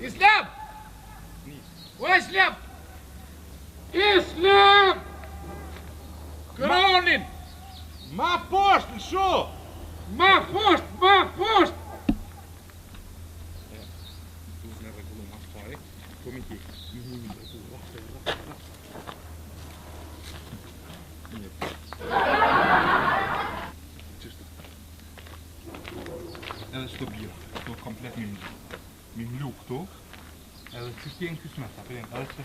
Islam! O Islam! Islam! Kronin! Ma poshtë, në sho! Ma poshtë! Në regullu ma pari, komi ti. Edhe shto bira, shto komplet mi mlu këtu. Edhe që t'jen kësmet, edhe që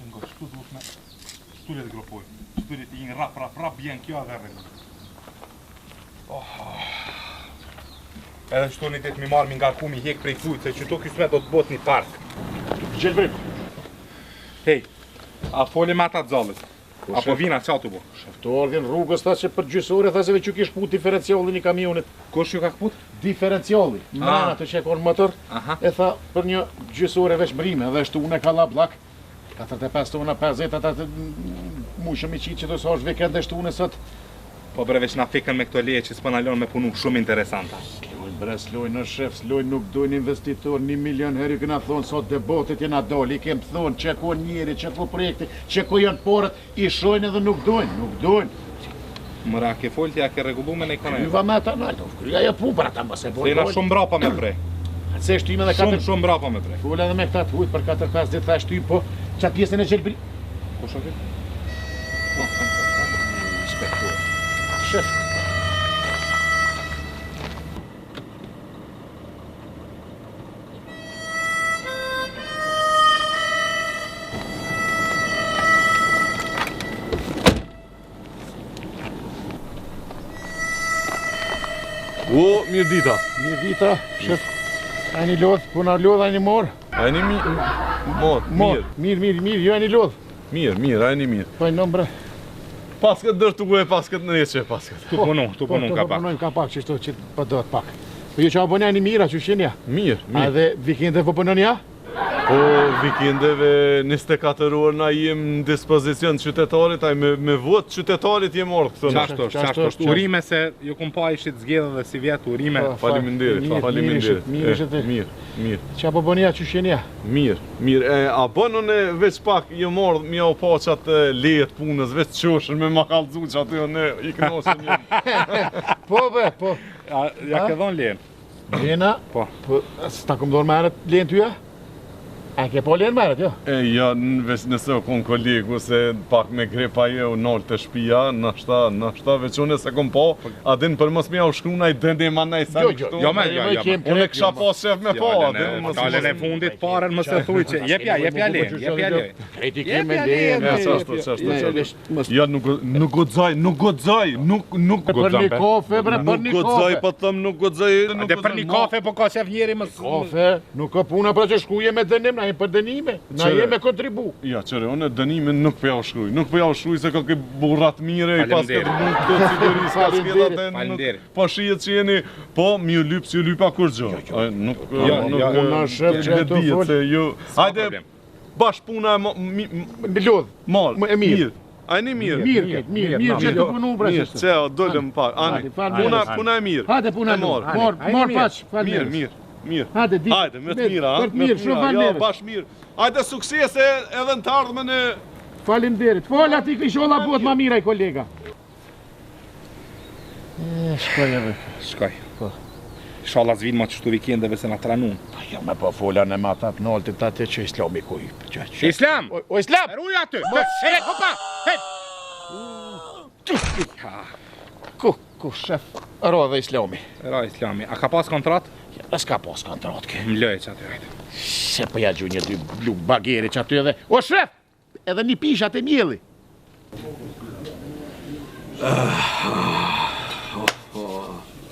ngo shtu duhet me shturit e gropoj. Shturit i në rap, bjen kjo edhe regullu. Edhe shtu një ditë mi marrë mi nga ku mi hek prej fujtë, se që to kësmet do të bot një park. Gjelbrim. Hej, a foli me ata të zallës? Apo vina, qa të bo? Shefto ardhin rrugës ta që për gjysore, tha se veç që kish put diferencialin i kamionit. Kush ju ka këput? Diferenciali. Mrena të që e konë motor, e tha për një gjysore veç mrime, dhe shtu une ka la blak. 45 tona, 50, ata të mushëm i qitë që të sosh vekend dhe shtu une sot. Po bre veç na fikën me këto leje që s'po na lon me punu shumë interesanta. Lojnë bre, s'lojnë në shef, s'lojnë nuk dojnë investitor, 1 milion herë ju këna thonë sot debatit jena doli, i kem thonë që ko njeri, që ko projekti, që ko janë porët, i shojnë edhe nuk dojnë. Mëra, ke folti, a ke regullu me në ekonomi? Juva me ata nalë, kryja e pu për ata më se Se jena shumë brapa me prej. Se shtyme dhe 4... Shumë brapa me prej. Full edhe me këta të hujt për 4-5 ditë tha shtyme, po qatë pjesën e gjelbri... Po shoki? Inspektor. Shef. O, mirë dita. Mirë dita, shef. Ajni lodh, puna lodh, ajni morë. Ajni mirë. Mirë, ju ajni lodh. Mirë, ajni mirë. Po, në bre. Pas këtë dërë të gujë, pas këtë në eqe, pas këtë. Tu punon ka pak. Punojmë ka pak, që shto që po do të pak. Po ju që abonja një mira, që shenja? Mirë. A dhe vikende po punonja? Po, vikendeve 24 orë na jem në dispozicion qytetarit, aj me vot qytetarit jem orë këtë. Qashto është. Urime se ju kum pa ishit zgjedhë dhe si vjetë urime. Faleminderit. Mirë. Qa po bënja që shenja? Mirë. A bënën e veç pak ju morë mi au pa qatë lejet punës, veç qoshën me ma kalëzu që aty ne i kënosën jem. Po be, po. Ja ke dhonë lejen? Lena? Po. S'ta kum dorë meret lejen tyja? A ke po lejen meret, jo? Ja, nëse o kon kolegu se pak me grepa je u nolë të shpia, nashta veç unë se kom po, a din për mos mi au shkruna i dëndi ma nej sa në kështu. Jo, unë e kësha pas shef me po, a din mos. Kalen e fundit paren më se thuj që jepja lejen. Krejti keme lejen. Ja, nuk godzaj. Për një kafe, bre, për një kafe. Po thëm nuk godzaj. Dhe për një kafe po ka qef njeri më së. Kafe, nuk ka puna pra që shkuje me dënim, na jem për dënime, na jem me kontribu. Ja, qëre, unë dënime nuk përja u shkruj. Nuk përja u shkruj se ka ke burrat mire, i pas këtë nuk do të siguris, ka skedat e nuk pa shijet që jeni, po, mi u lypë, si u lypa kur gjo. Nuk, unë shëp që e të folë. Hajde, bash puna e lodh, malë, e mirë. Ajni mirë. Mirë, që të punu bre që që o, dollëm pak, ani, puna e mirë. Hajde, puna e mirë, mor paq, falë Mirë. Hajde, me të mira, ha? Ja, bash mirë. Hajde, suksese edhe në të ardhme në... Faleminderit. Fola ti kisholla buhet ma mira i kolega. Shkoj edhe. Shkoj. Shala zvin ma qështu vikendeve se na tranun. Jo me po fola në ma ta pënoltit atë që Islami ku i për. Islam! O Islam! Eruj aty! Hele, hopa! Ku shef, rodhe Islami. Ra Islami, a ka pas kontrat? S'ka pas kontrat ke. Më lëj që aty rejtë. Se po ja gju një dy blu bageri që aty edhe... O shef! Edhe një pishat e mjeli.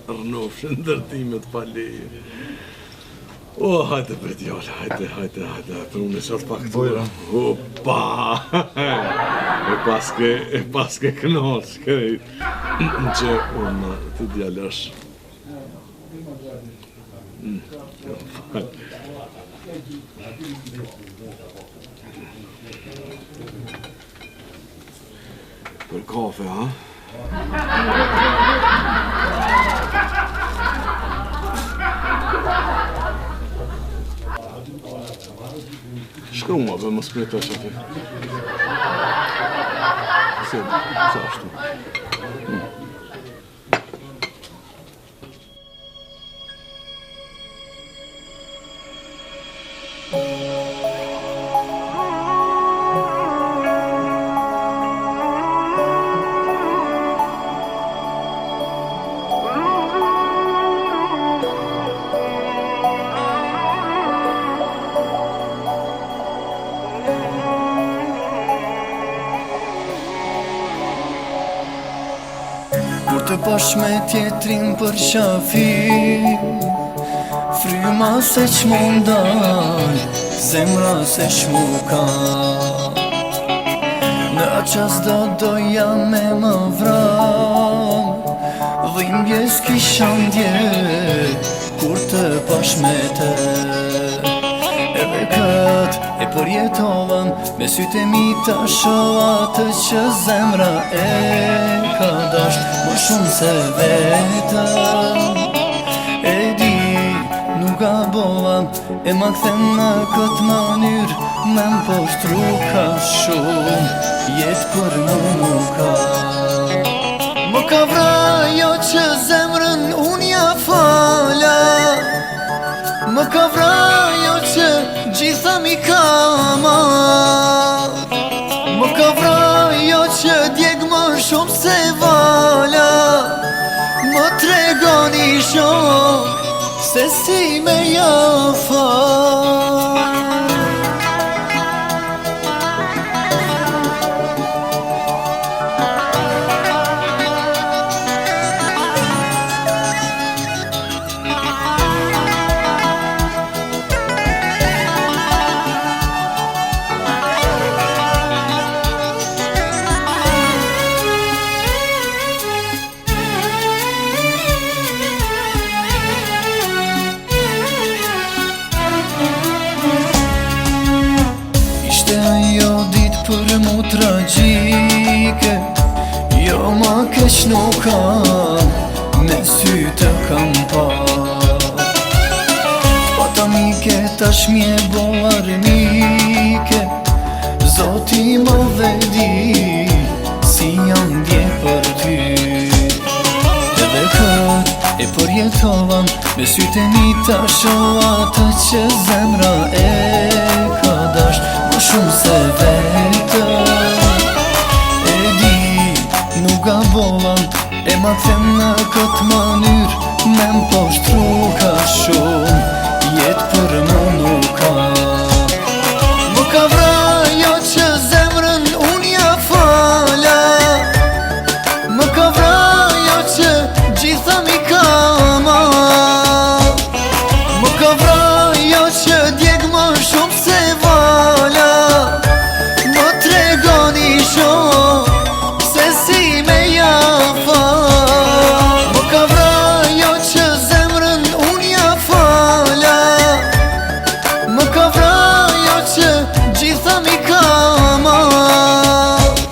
Rënofshën ndërtimet pali. O, hajde për djallë, hajde, për unë e qatë pak të bojra. Opa! E paske kënarë, shkej. Në që unë të djallë është. Për kafe, ha? Shkru ma, be mos kujtosh aty. Se ashtu. Kur të pash me tjetrin për shafi, fryma se q'mundal, zemra se q'muka. Në qas do doja me më vram, dhimbje s'kisha ndje, kur të pash me te. Edhe kët e përjetovan, me sytë e mi ta shoh atë që zemra e ka dasht më shumë se vetëm. E di, nuk gabova, e ma kthem në këtë mënyrë, me m'poshtru ka shumë, jetë për mu ka. Më ka vrajo që zemrën unë ja fala, më ka vrajo që gjitha mi ka marrë, më ka vrajo që djeg më shumë se vala, më tregoni shok se si me jafa. Për mu tragjike, jo ma keq nuk kam, me sy të kam pa. Pata mike tash mje bo armike, Zoti më vedi, si jam dje për ty. Edhe kët e përjetovan, me sytë e mi ta shoh atë që zemra e ka dasht më shumë se vetëm. E di, nuk gabova, e ma kthem në këtë mënyrë, me m'poshtru ka shumë, jetë për mu nuk ka. Më ka vrajo që zemrën unë ja fala, më ka vrajo që gjitha mi ka marrë, më ka vrajo që djeg më shumë se vala, më tregoni shok se si me jafa. Më ka vrajo që zemrën unë ja fala, më ka vrajo që gjitha mi ka marrë,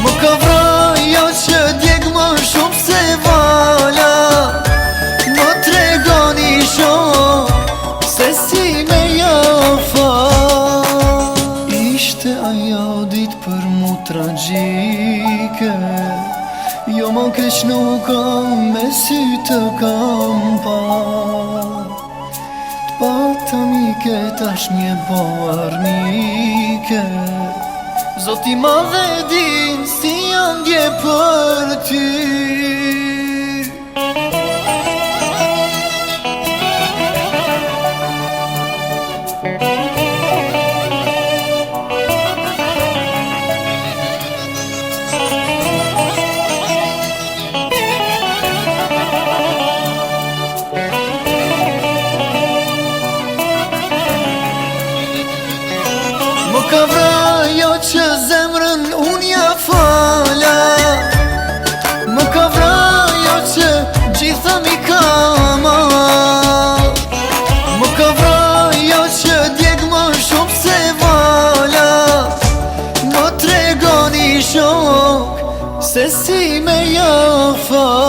më ka vrajo që djeg më shumë se vala, më tregoni shok se si me jafa. Ishte ajo dit për mu tragjike, jo ma keq nuk kam, me sy të kam pa. T'pata mike tash mje bo armike, Zoti ma dhe din si jam dje për ty. Më ka vrajo që zemrën unë ja fala, më ka vrajo që gjitha mi ka marrë, më ka vrajo që djeg më shumë se vala, më tregoni shok se si me jafa.